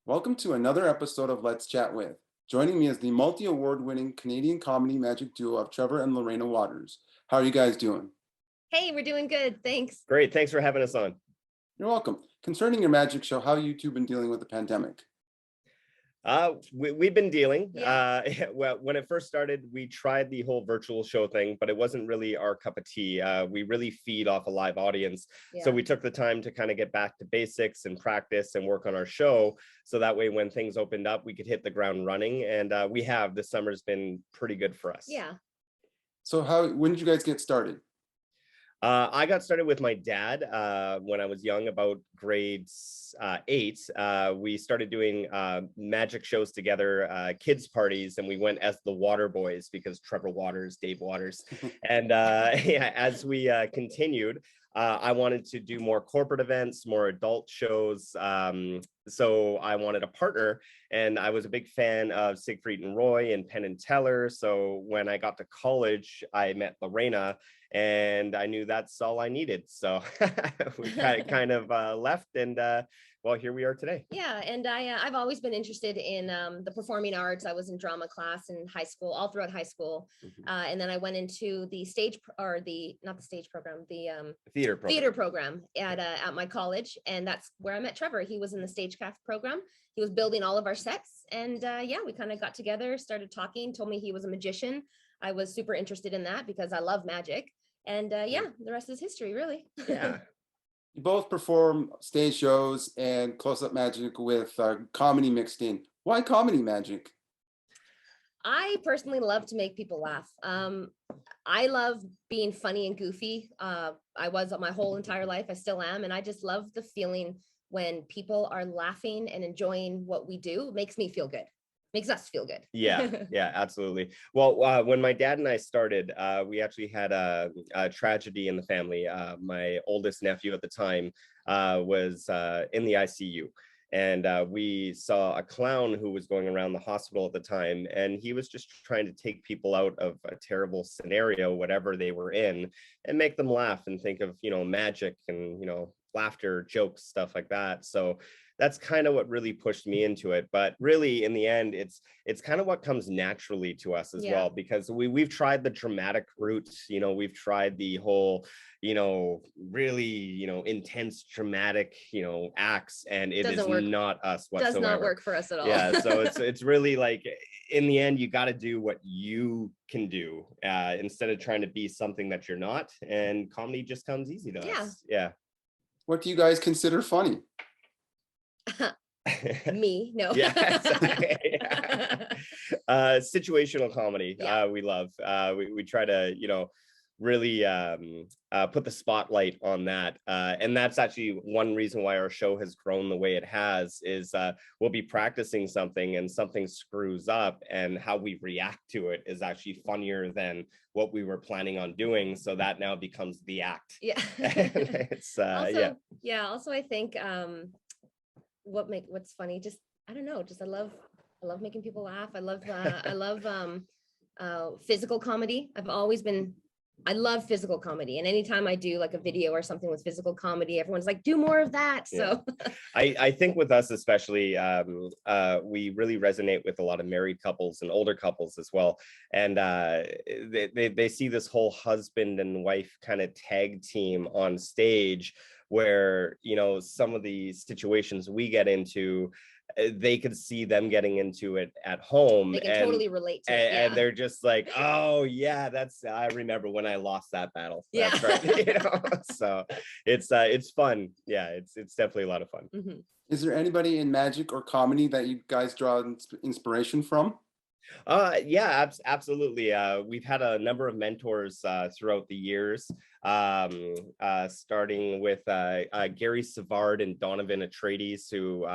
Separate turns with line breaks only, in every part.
Welcome to another episode of Let's Chat With. Joining me is the multi-award winning Canadian comedy magic duo of Trevor and Lorena Watters. How are you guys doing?
Hey, we're doing good. Thanks.
Great. Thanks for having us on.
You're welcome. Concerning your magic show, how have you two been dealing with the pandemic?
We've been dealing.
Yeah.
Well, when it first started, we tried the whole virtual show thing, but it wasn't really our cup of tea. We really feed off a live audience. So we took the time to kind of get back to basics and practice and work on our show. So that way, when things opened up, we could hit the ground running. And this summer's been pretty good for us.
Yeah.
So when did you guys get started?
I got started with my dad when I was young, about grade 8. We started doing magic shows together, kids parties, and we went as the Water Boys because Trevor Watters, Dave Watters. And as we continued, I wanted to do more corporate events, more adult shows. So I wanted a partner, and I was a big fan of Siegfried and Roy and Penn and Teller. So when I got to college, I met Lorena, and I knew that's all I needed. So we kind of left, and well, here we are today.
Yeah, and I've always been interested in the performing arts. I was in drama class in high school, all throughout high school, and then I went into the theater program at my college, and that's where I met Trevor. He was in the stagecraft program. He was building all of our sets, and we kind of got together, started talking. Told me he was a magician. I was super interested in that because I love magic, and the rest is history, really.
Yeah.
You both perform stage shows and close-up magic with comedy mixed in. Why comedy magic?
I personally love to make people laugh. I love being funny and goofy. I was my whole entire life. I still am. And I just love the feeling when people are laughing and enjoying what we do. It makes me feel good. Makes us feel good.
Yeah, absolutely. Well, when my dad and I started, we actually had a tragedy in the family. My oldest nephew at the time was in the ICU. And we saw a clown who was going around the hospital at the time, and he was just trying to take people out of a terrible scenario, whatever they were in, and make them laugh and think of, magic and, laughter, jokes, stuff like that. So that's kind of what really pushed me into it. But really, in the end, it's kind of what comes naturally to us as well, because we've tried the dramatic route. We've tried the whole, really, intense dramatic, acts, and it doesn't work. Not us whatsoever.
Does not work for us at all.
Yeah, so it's really like, in the end, you got to do what you can do instead of trying to be something that you're not. And comedy just comes easy to us. Yeah.
What do you guys consider funny?
Me, no.
Situational comedy. We love. We try to, really put the spotlight on that. And that's actually one reason why our show has grown the way it has, is we'll be practicing something and something screws up, and how we react to it is actually funnier than what we were planning on doing. So that now becomes the act.
Yeah.
It's
also I think what's funny, just I don't know, just I love making people laugh. I love physical comedy. I love physical comedy, and anytime I do like a video or something with physical comedy, everyone's like, do more of that. So
I think with us especially, we really resonate with a lot of married couples and older couples as well, and they see this whole husband and wife kind of tag team on stage, where some of the situations we get into, they could see them getting into it at home.
They can totally relate to it.
And they're just like, oh yeah, I remember when I lost that battle.
Yeah.
That's right. So it's fun. Yeah, it's definitely a lot of fun.
Mm-hmm.
Is there anybody in magic or comedy that you guys draw inspiration from?
Absolutely. We've had a number of mentors throughout the years, starting with Gary Savard and Donovan Atreides, who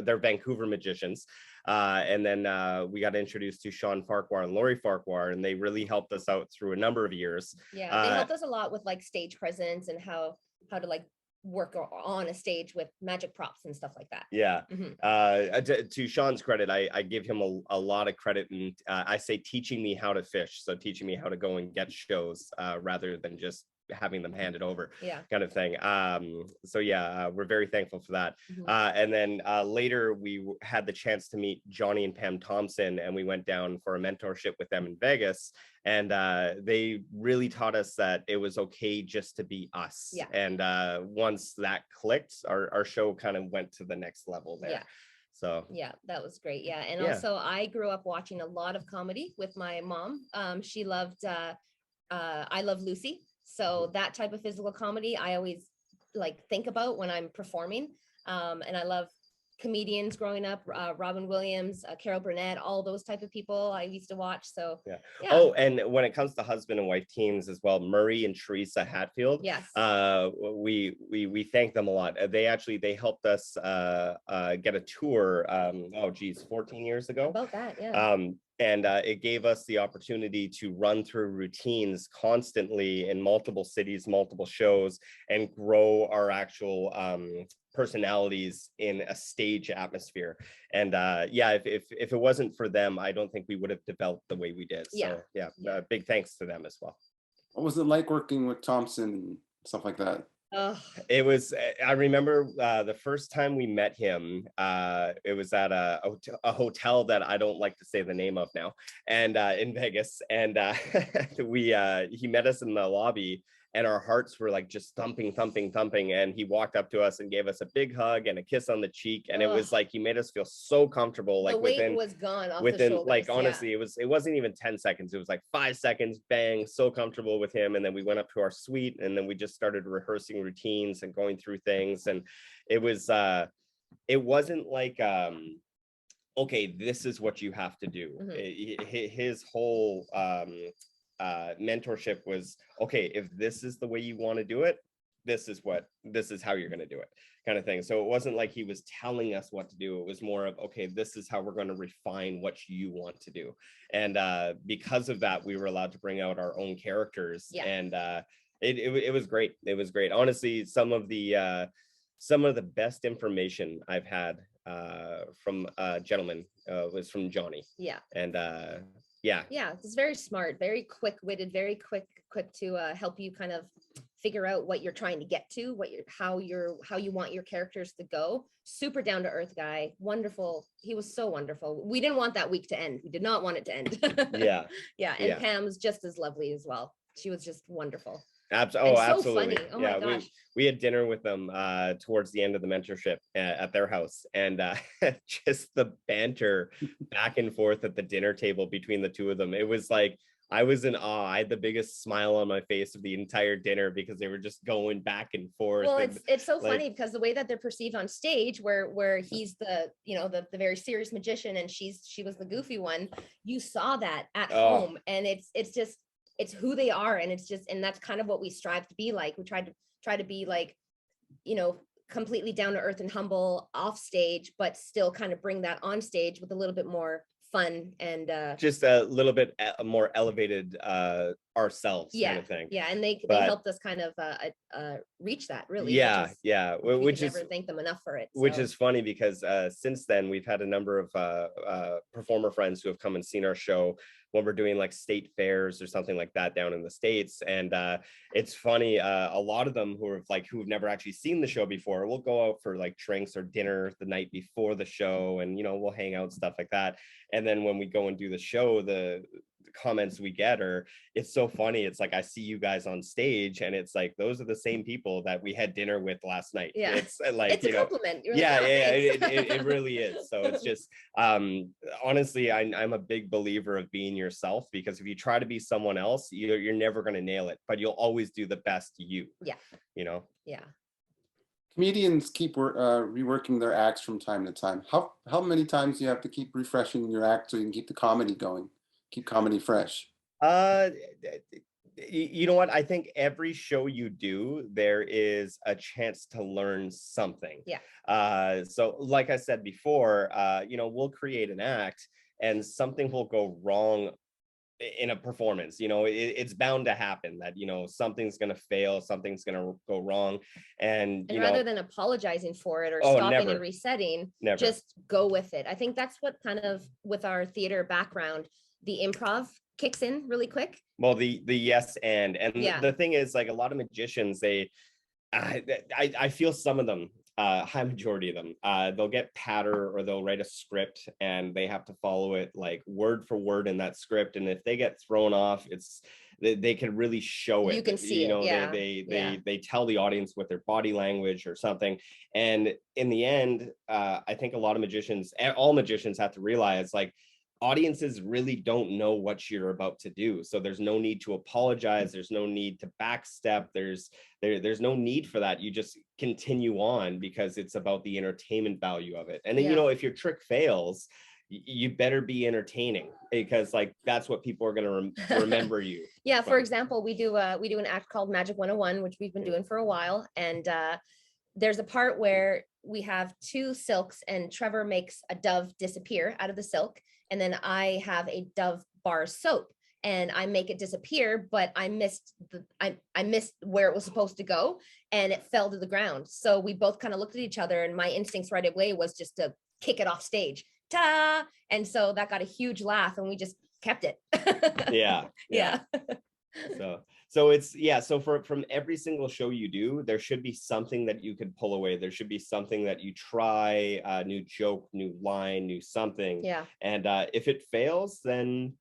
they're Vancouver magicians. And then we got introduced to Sean Farquhar and Laurie Farquhar, and they really helped us out through a number of years.
Yeah, they helped us a lot with like stage presence and how to like work on a stage with magic props and stuff like that.
Yeah. Mm-hmm. To Sean's credit, I give him a lot of credit, and I say teaching me how to fish. So teaching me how to go and get shows rather than just having them handed over,
Yeah.
kind of thing. So yeah, we're very thankful for that. And then later we had the chance to meet Johnny and Pam Thompson, and we went down for a mentorship with them in Vegas. And they really taught us that it was okay just to be us.
Yeah.
And once that clicked, our show kind of went to the next level there.
Yeah.
So
yeah, that was great. Yeah. And
Yeah.
also I grew up watching a lot of comedy with my mom. She loved I Love Lucy. So that type of physical comedy I always like think about when I'm performing. And I love comedians growing up, Robin Williams, Carol Burnett, all those type of people I used to watch. So
yeah.
yeah.
Oh, and when it comes to husband and wife teams as well, Murray and Teresa Hatfield.
Yes.
We thank them a lot. They helped us get a tour. 14 years ago.
About that, yeah.
And it gave us the opportunity to run through routines constantly in multiple cities, multiple shows, and grow our actual personalities in a stage atmosphere. And yeah, if it wasn't for them, I don't think we would have developed the way we did. So yeah, big thanks to them as well.
What was it like working with Thompson and stuff like that?
It was, I remember the first time we met him, it was at a hotel that I don't like to say the name of now, and in Vegas. And he met us in the lobby, and our hearts were like just thumping. And he walked up to us and gave us a big hug and a kiss on the cheek. And it was like, he made us feel so comfortable. Like
the weight was gone off the shoulders.
Like, honestly, it wasn't even 10 seconds. It was like 5 seconds, bang, so comfortable with him. And then we went up to our suite, and then we just started rehearsing routines and going through things. And it wasn't like, okay, this is what you have to do. His whole mentorship was, okay, if this is the way you want to do it, this is how you're going to do it, kind of thing. So it wasn't like he was telling us what to do. It was more of, okay, this is how we're going to refine what you want to do. And because of that, we were allowed to bring out our own characters. And it was great. It was great. Honestly, some of the best information I've had from a gentleman was from Johnny.
Yeah.
And
yeah, it's very smart, very quick-witted, very quick to help you kind of figure out what you're trying to get to, how you want your characters to go. Super down-to-earth guy, wonderful. He was so wonderful. We didn't want that week to end. We did not want it to end.
Yeah.
Yeah, and Pam was just as lovely as well. She was just wonderful.
Absolutely.
Funny. Oh my gosh.
We had dinner with them towards the end of the mentorship at their house, and just the banter back and forth at the dinner table between the two of them. It was like, I was in awe. I had the biggest smile on my face of the entire dinner because they were just going back and forth.
Well, it's so funny because the way that they're perceived on stage, where he's the very serious magician and she was the goofy one, you saw that at home, and it's who they are, and that's kind of what we strive to be like. We try to be like, completely down to earth and humble off stage, but still kind of bring that on stage with a little bit more fun and
just a little bit more elevated ourselves, kind of thing.
Yeah, and they helped us kind of reach that, really.
Which is
never thank them enough for it.
Which is funny because since then we've had a number of performer friends who have come and seen our show when we're doing like state fairs or something like that down in the States. And it's funny, a lot of them who've never actually seen the show before, we'll go out for like drinks or dinner the night before the show, and we'll hang out, stuff like that. And then when we go and do the show, the comments we get it's so funny. It's like, I see you guys on stage, and it's like, those are the same people that we had dinner with last night.
Yeah,
it's like,
it's a compliment.
It really is. So it's just honestly, I'm a big believer of being yourself, because if you try to be someone else, you're never going to nail it, but you'll always do the best you. Yeah.
Comedians keep reworking their acts from time to time. How many times do you have to keep refreshing your act so you can keep the comedy going, keep comedy fresh?
You know what? I think every show you do, there is a chance to learn something.
Yeah.
So like I said before, we'll create an act and something will go wrong in a performance. It's bound to happen that something's going to fail, something's going to go wrong, and
rather than apologizing for it or stopping and resetting,
never.
Just go with it. I think that's what kind of, with our theater background, the improv kicks in really quick.
Well, the yes and
Yeah.
the thing is, like, a lot of magicians, I feel some of them, high majority of them, they'll get patter or they'll write a script and they have to follow it like word for word in that script. And if they get thrown off, they can really show it.
You can see it. Yeah.
They tell the audience with their body language or something. And in the end, I think a lot of magicians, all magicians, have to realize, like, audiences really don't know what you're about to do. So there's no need to apologize. There's no need to backstep. There's no need for that. You just continue on because it's about the entertainment value of it. And then, if your trick fails, you better be entertaining, because, like, that's what people are going to remember you.
Yeah. For example, we do an act called Magic 101, which we've been doing for a while. And there's a part where we have two silks and Trevor makes a dove disappear out of the silk. And then I have a Dove bar soap and I make it disappear, but I missed I missed where it was supposed to go and it fell to the ground. So we both kind of looked at each other and my instincts right away was just to kick it off stage. Ta! And so that got a huge laugh and we just kept it. Yeah.
So it's, so from every single show you do, there should be something that you could pull away. There should be something that you try, new joke, new line, new something.
Yeah.
And if it fails, then,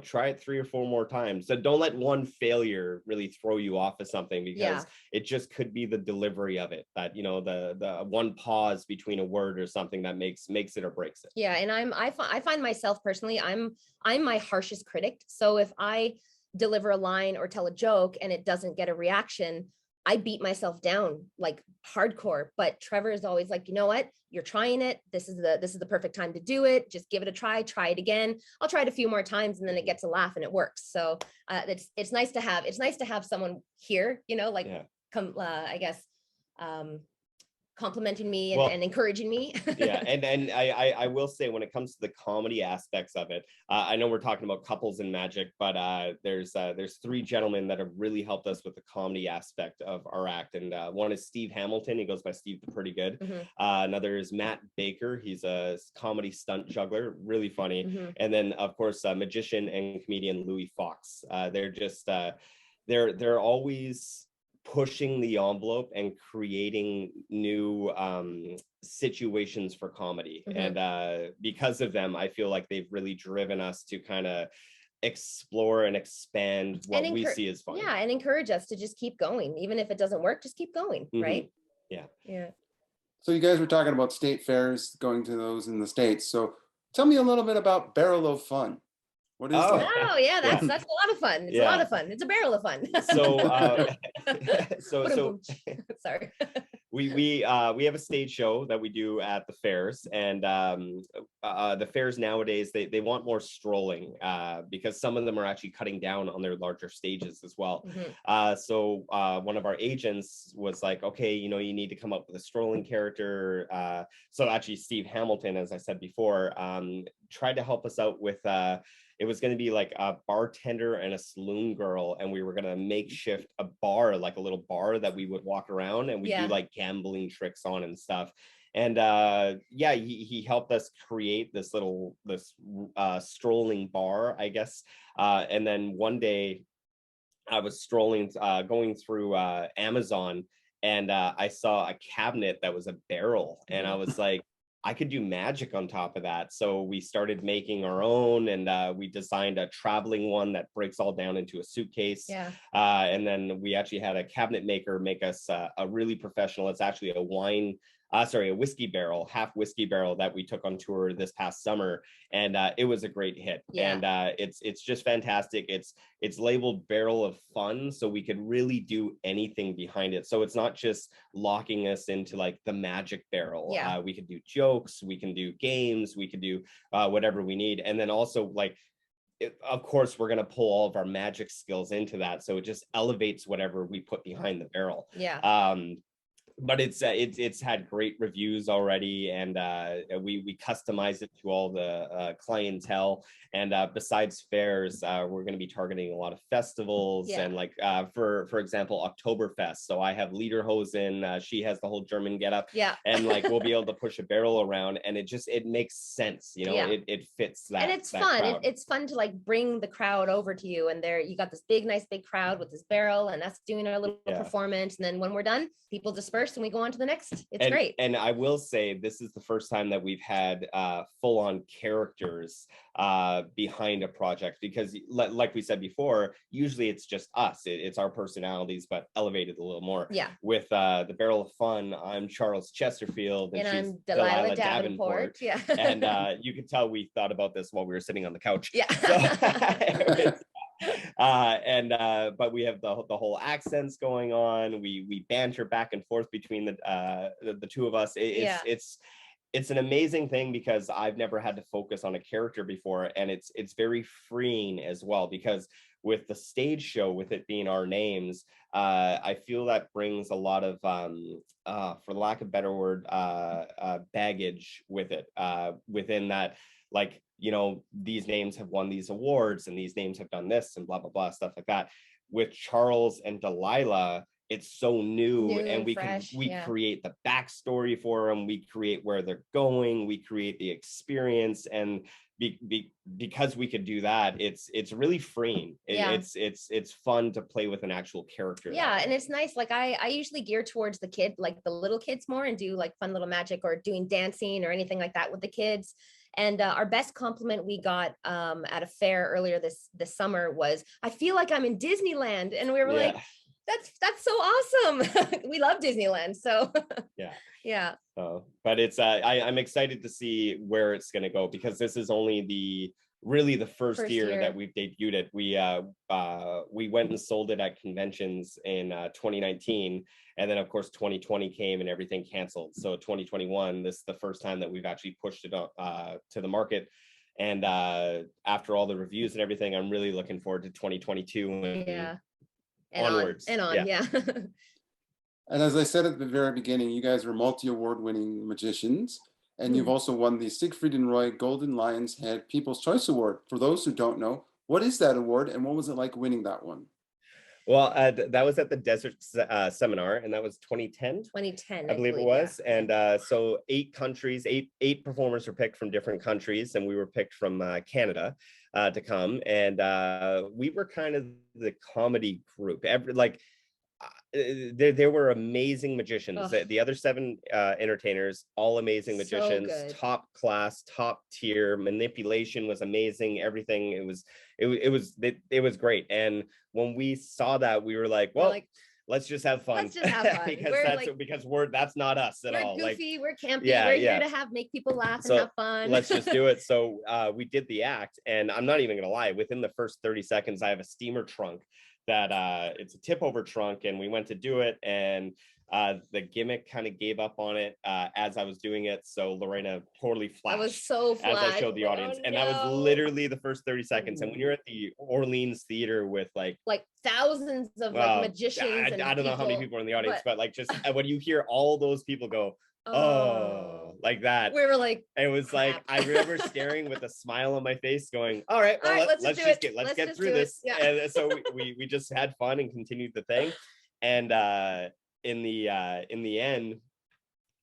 try it 3 or 4 more times. So don't let one failure really throw you off of something, because it just could be the delivery of it, that, the one pause between a word or something that makes it or breaks it.
Yeah. And I find myself personally, I'm my harshest critic. So if I deliver a line or tell a joke and it doesn't get a reaction, I beat myself down like hardcore. But Trevor is always like, you know what, you're trying it. This is the perfect time to do it. Just give it a try it again. I'll try it a few more times and then it gets a laugh and it works. So it's nice to have someone here, I guess, complimenting me and encouraging me.
And I will say, when it comes to the comedy aspects of it, I know we're talking about couples in magic, but there's 3 gentlemen that have really helped us with the comedy aspect of our act. And one is Steve Hamilton. He goes by Steve the Pretty Good. Another is Matt Baker. He's a comedy stunt juggler, really funny. And then, of course, magician and comedian Louis Fox. They're just they're always pushing the envelope and creating new situations for comedy. And because of them, I feel like they've really driven us to kind of explore and expand what we see as fun.
Yeah, and encourage us to just keep going. Even if it doesn't work, just keep going, right?
Yeah.
So you guys were talking about state fairs, going to those in the States. So tell me a little bit about Barrel of Fun. What is that?
Oh yeah, that's a lot of fun. It's a lot of fun. It's a barrel of fun.
So
sorry.
We have a stage show that we do at the fairs, and the fairs nowadays they want more strolling, because some of them are actually cutting down on their larger stages as well. So one of our agents was like, okay, you need to come up with a strolling character. So actually Steve Hamilton, as I said before, tried to help us out with it was going to be like a bartender and a saloon girl, and we were going to makeshift a bar, like a little bar that we would walk around and we do like gambling tricks on and stuff. And he helped us create this strolling bar, I guess. And then one day I was strolling, going through Amazon, and I saw a cabinet that was a barrel, and I was like, I could do magic on top of that. So we started making our own, and we designed a traveling one that breaks all down into a suitcase. And then we actually had a cabinet maker make us a really professional, it's actually a whiskey barrel, half whiskey barrel that we took on tour this past summer, and it was a great hit. And it's just fantastic. It's labeled Barrel of Fun, so we could really do anything behind it. So it's not just locking us into like the magic barrel. We could do jokes, we can do games, we could do whatever we need. And then also, like, of course, we're going to pull all of our magic skills into that, so it just elevates whatever we put behind the barrel. but it's had great reviews already, and we customize it to all the clientele. And besides fairs, we're going to be targeting a lot of festivals, and like for example, Oktoberfest. So I have Lederhosen, she has the whole German getup, and like we'll be able to push a barrel around, and it makes sense, you know. It fits that,
and it's
that
fun.
crowd.
It's fun to like bring the crowd over to you, and there you got this nice big crowd with this barrel, and us doing our little performance, and then when we're done, people disperse and we go on to the next. It's great.
And I will say, this is the first time that we've had full-on characters behind a project, because like we said before, usually it's just us. It's our personalities, but elevated a little more. With the Barrel of Fun, I'm Charles Chesterfield, and she's
I'm Delilah Davenport.
And you could tell we thought about this while we were sitting on the couch. But we have the whole accents going on. We banter back and forth between the two of us. It's an amazing thing, because I've never had to focus on a character before, and it's very freeing as well, because with the stage show, with it being our names, I feel that brings a lot of for lack of a better word, baggage with it, within that, like, you know, these names have won these awards, and these names have done this, and blah blah blah, stuff like that. With Charles and Delilah, it's so new and we fresh, create the backstory for them, we create where they're going, we create the experience, and because we could do that, it's really freeing. It's fun to play with an actual character.
And it's nice. Like I usually gear towards the kid, like the little kids more, and do like fun little magic or doing dancing or anything like that with the kids. And our best compliment we got at a fair earlier this summer was, I feel like I'm in Disneyland. And we were like, that's so awesome. We love Disneyland. So
but it's I'm excited to see where it's going to go, because this is only really the first year that we've debuted it. We went and sold it at conventions in 2019, and then of course 2020 came and everything canceled. So 2021, this is the first time that we've actually pushed it to the market. And after all the reviews and everything, I'm really looking forward to 2022 and onwards.
And as I said at the very beginning, you guys are multi-award winning magicians, and you've also won the Siegfried and Roy Golden Lion's Head People's Choice Award. For those who don't know, what is that award, and what was it like winning that one?
Well, that was at the Desert Seminar, and that was 2010.
2010,
I believe it was. And so 8 countries, eight performers were picked from different countries, and we were picked from Canada to come. And we were kind of the comedy group. There were amazing magicians. The other 7 entertainers, all amazing magicians, top class, top tier. Manipulation was amazing. Everything, it was great. And when we saw that, we were like, well, let's just have fun.
Let's just have fun.
because that's not us at all.
We're goofy, we're campy, we're here to make people laugh and have fun.
Let's just do it. So we did the act, and I'm not even gonna lie, within the first 30 seconds, I have a steamer trunk that it's a tip over trunk, and we went to do it, and the gimmick kind of gave up on it as I was doing it. So Lorena totally flashed.
I was so flat
as I showed the audience, and that was literally the first 30 seconds. And when you're at the Orleans Theater with like
thousands of magicians,
I don't know how many people are in the audience, but like just when you hear all those people go, oh, like that,
we were like,
it was crap. Like I remember staring with a smile on my face going, all right, let's get through this. And so we just had fun and continued the thing. And in the end,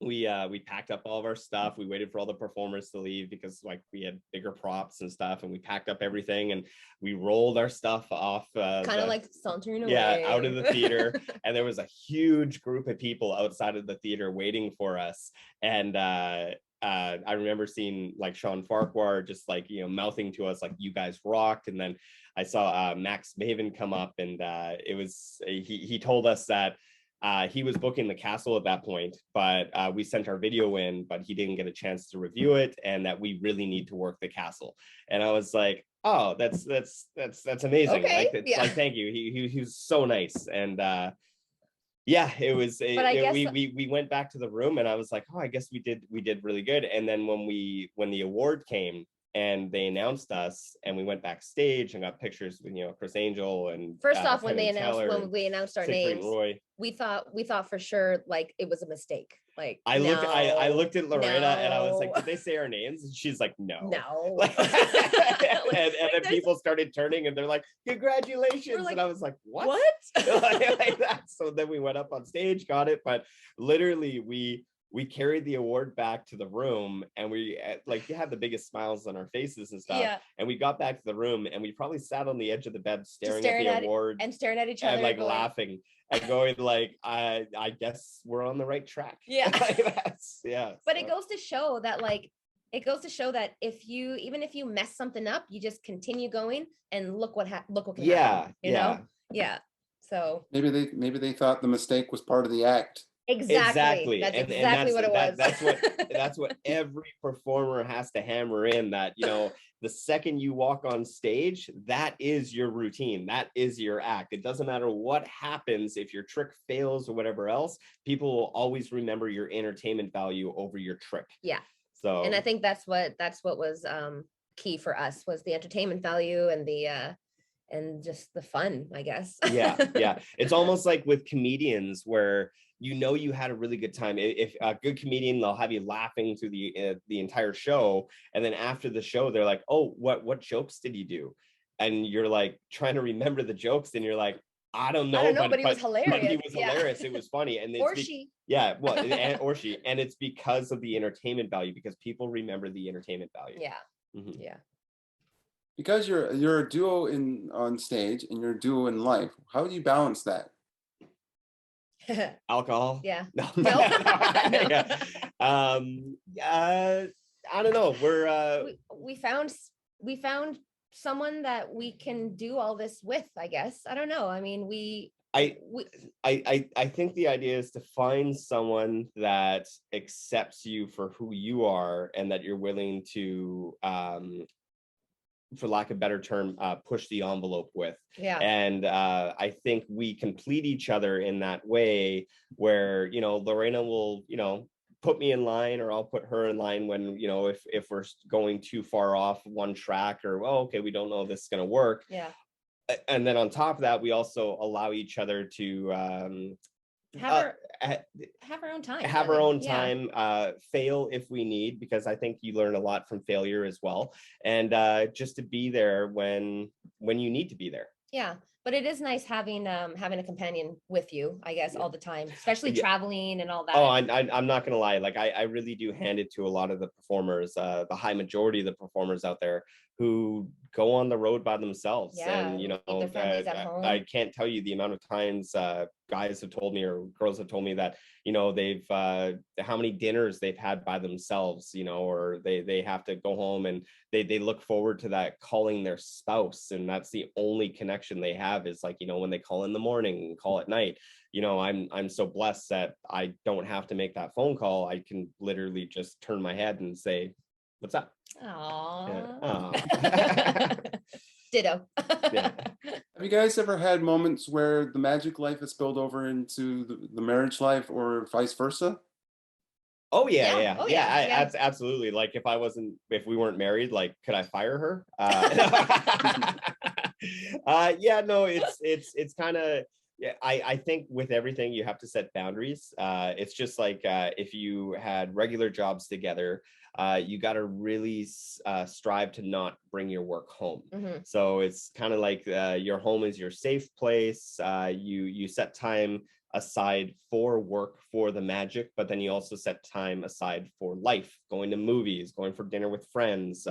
we packed up all of our stuff. We waited for all the performers to leave, because like we had bigger props and stuff, and we packed up everything and we rolled our stuff off, kind
of like sauntering away
out of the theater. And there was a huge group of people outside of the theater waiting for us. And I remember seeing like Sean Farquhar just like, you know, mouthing to us like, you guys rocked. And then I saw Max Maven come up, and he told us that he was booking the castle at that point, but we sent our video in, but he didn't get a chance to review it, and that we really need to work the castle. And I was like, oh, that's amazing.
Okay.
Like, thank you. He was so nice. And it was. We went back to the room, and I was like, oh, I guess we did really good. And then when the award came, and they announced us, and we went backstage and got pictures with, Chris Angel and
First off, when
Penn Teller
when we announced our
Siegfried
names,
and Roy.
we thought for sure like it was a mistake. Like
I looked at Lorena and I was like,
no.
did they say our names? And she's like, no.
No.
and then people started turning and they're like, congratulations.
like,
and I was like, what? like that. So then we went up on stage, got it. But literally we carried the award back to the room, and we like had the biggest smiles on our faces and stuff.
Yeah.
And we got back to the room and we probably sat on the edge of the bed staring at the award
and staring at each other
and like
going,
laughing and going like, I guess we're on the right track.
Yeah.
Yeah.
But it goes to show that even if you mess something up, you just continue going and look what can happen. You know? Yeah. So
maybe they thought the mistake was part of the act.
Exactly. That's exactly what it was.
That's what every performer has to hammer in, that, the second you walk on stage, that is your routine. That is your act. It doesn't matter what happens. If your trick fails or whatever else, people will always remember your entertainment value over your trick.
Yeah.
So,
and I think that's what was key for us, was the entertainment value and the and just the fun, I guess.
Yeah. It's almost like with comedians where you had a really good time. If a good comedian, they'll have you laughing through the entire show, and then after the show, they're like, "Oh, what jokes did you do?" And you're like trying to remember the jokes, and you're like, "I don't know,
but he was hilarious.
But he was hilarious. It was funny, and
she.
Yeah, well, or she, and it's because of the entertainment value, because people remember the entertainment value.
Yeah,
Mm-hmm.
Yeah.
Because you're a duo on stage and you're a duo in life. How do you balance that?
Alcohol?
Yeah.
No.
Yeah.
I don't know.
We found someone that we can do all this with, I guess. I don't know. I mean,
I think the idea is to find someone that accepts you for who you are, and that you're willing to, for lack of a better term, push the envelope with.
Yeah.
And I think we complete each other in that way, where, Lorena will, put me in line, or I'll put her in line when, if we're going too far off one track, or, well, okay, we don't know if this is going to work.
Yeah.
And then on top of that, we also allow each other to
have our own time.
Have our own time, fail if we need, because I think you learn a lot from failure as well. And just to be there when you need to be there.
Yeah. But it is nice having a companion with you, I guess, all the time, especially traveling and all that.
Oh, I'm not going to lie. Like, I really do hand it to a lot of the performers, the high majority of the performers out there who go on the road by themselves.
Yeah,
and,
keep their families at home.
I can't tell you the amount of times guys have told me, or girls have told me, that, they've, how many dinners they've had by themselves, or they have to go home, and they look forward to that, calling their spouse. And that's the only connection they have, is like, when they call in the morning, call at night. I'm so blessed that I don't have to make that phone call. I can literally just turn my head and say, "What's up?"
Aww.
Yeah.
Ditto.
Yeah.
Have you guys ever had moments where the magic life has spilled over into the marriage life, or vice versa?
Oh yeah.
Oh, yeah.
Absolutely. Like, if we weren't married, like, could I fire her? Yeah, no, it's kind of, yeah, I think with everything you have to set boundaries. It's just like, if you had regular jobs together, you got to really strive to not bring your work home.
Mm-hmm.
So it's kind of like, your home is your safe place. You set time aside for work, for the magic, but then you also set time aside for life, going to movies, going for dinner with friends.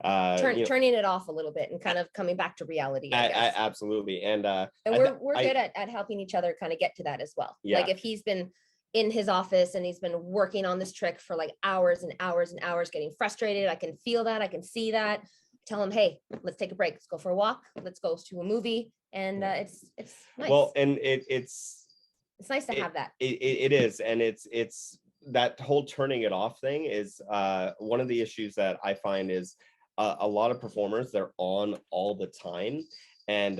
Turning it off a little bit and kind of coming back to reality, I guess.
Absolutely. And
we're good at helping each other kind of get to that as well.
Yeah.
Like, if he's been in his office and he's been working on this trick for like hours and hours and hours, getting frustrated, I can feel that, I can see that. Tell him, hey, let's take a break, let's go for a walk, let's go to a movie. And it's nice.
Well, and it's
nice to have that.
It is. And it's that whole turning it off thing is one of the issues that I find is a lot of performers, they're on all the time. And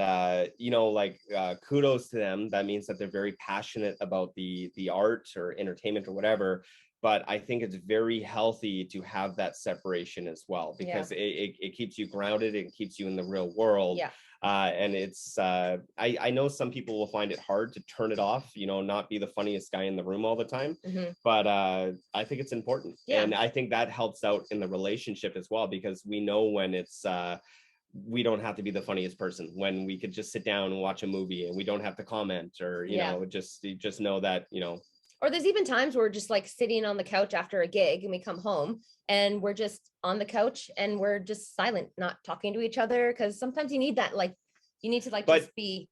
kudos to them. That means that they're very passionate about the art or entertainment or whatever. but I think it's very healthy to have that separation as well, because it keeps you grounded, it keeps you in the real world.
Yeah.
And it's I know some people will find it hard to turn it off, you know, not be the funniest guy in the room all the time, but I think it's important. And I think that helps out in the relationship as well, because we know when it's we don't have to be the funniest person, when we could just sit down and watch a movie and we don't have to comment, or you know, just know that, you know.
Or there's even times where we're just like sitting on the couch after a gig and we come home and we're just on the couch and we're just silent, not talking to each other, because sometimes you need that, like you need to like just be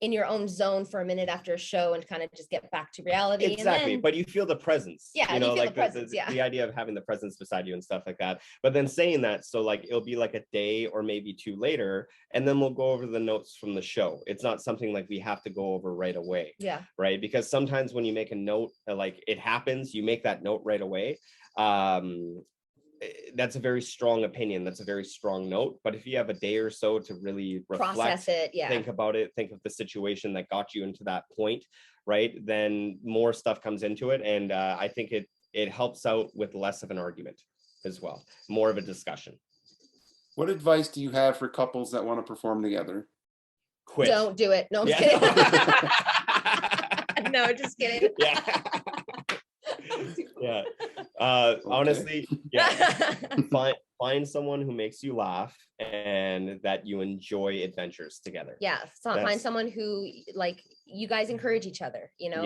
in your own zone for a minute after a show and kind of just get back to reality.
Exactly.
And then,
but you feel the presence.
Yeah,
you know,
you feel
like
the presence,
the idea of having the presence beside you and stuff like that. But then saying that, so like it'll be like a day or maybe two later, and then we'll go over the notes from the show. It's not something like we have to go over right away.
Yeah.
Right. Because sometimes when you make a note, like it happens, you make that note right away. That's a very strong opinion. That's a very strong note. But if you have a day or so to really reflect,
process it,
think about it, think of the situation that got you into that point, right? Then more stuff comes into it. And I think it helps out with less of an argument as well, more of a discussion.
What advice do you have for couples that want to perform together?
Quit.
Don't do it. No, I'm just kidding. No, just kidding.
Yeah. Yeah. Honestly, find someone who makes you laugh and that you enjoy adventures together.
Yeah. So find someone who, like, you guys encourage each other, you know.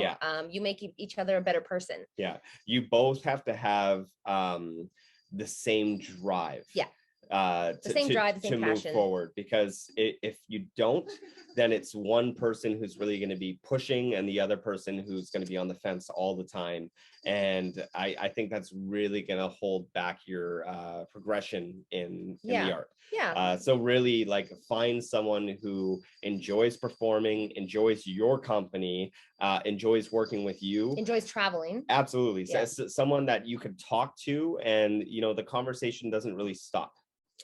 You make each other a better person. Yeah.
You both have to have the same drive.
Yeah. The same drive, the same passion.
Move forward, because if you don't, then it's one person who's really going to be pushing and the other person who's going to be on the fence all the time. And I think that's really going to hold back your progression in the art.
Yeah.
So really, like, find someone who enjoys performing, enjoys your company, enjoys working with you,
enjoys traveling.
Absolutely. Yeah. So someone that you could talk to, and you know, the conversation doesn't really stop.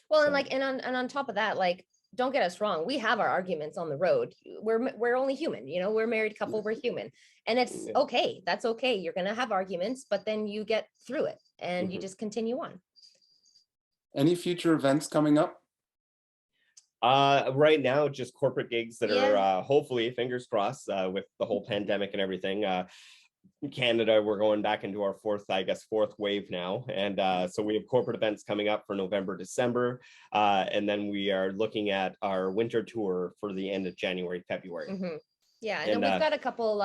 Well, and like, and on top of that, like, don't get us wrong, we have our arguments on the road. We're only human, you know, we're a married couple, we're human, and it's okay. That's okay. You're gonna have arguments, but then you get through it and you just continue on.
Any future events coming up?
Right now, just corporate gigs that are hopefully, fingers crossed, with the whole pandemic and everything. Canada, we're going back into our fourth wave now, and so we have corporate events coming up for November, December, and then we are looking at our winter tour for the end of January, February.
Yeah, and then we've got a couple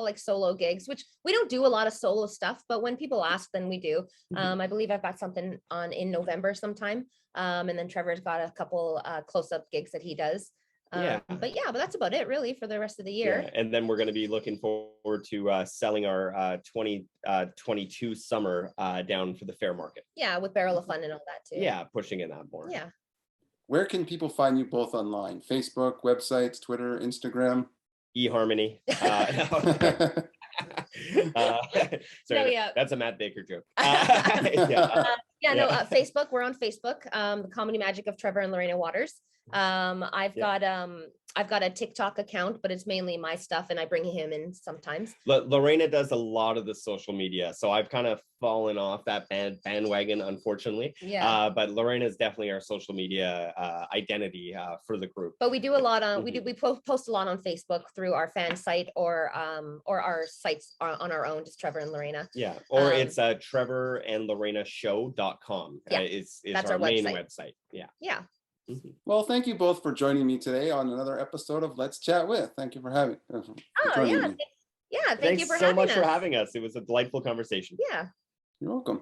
like solo gigs, which we don't do a lot of solo stuff, but when people ask, then we do. I believe I've got something on in November sometime, and then Trevor's got a couple close-up gigs that he does. But that's about it really for the rest of the year.
And then we're going to be looking forward to selling our 2022 summer down for the fair market.
Yeah, with Barrel of Fun and all that too.
Yeah, pushing in that more.
Yeah.
Where can people find you both online? Facebook, websites, Twitter, Instagram?
eHarmony. Sorry, that's a Matt Baker joke.
Facebook. We're on Facebook. The Comedy Magic of Trevor and Lorena Watters. I've got a TikTok account, but it's mainly my stuff, and I bring him in sometimes.
Lorena does a lot of the social media, so I've kind of fallen off that bandwagon, unfortunately. But Lorena is definitely our social media identity for the group.
But we do a lot on we post a lot on Facebook through our fan site or our sites on our own, just Trevor and Lorena.
Yeah, or it's trevorandlorenashow.com. That's our main website.
Yeah.
Well, thank you both for joining me today on another episode of Let's Chat With. Thank you for having me.
Thank you for having us.
Thanks so much for having us. It was a delightful conversation.
Yeah.
You're welcome.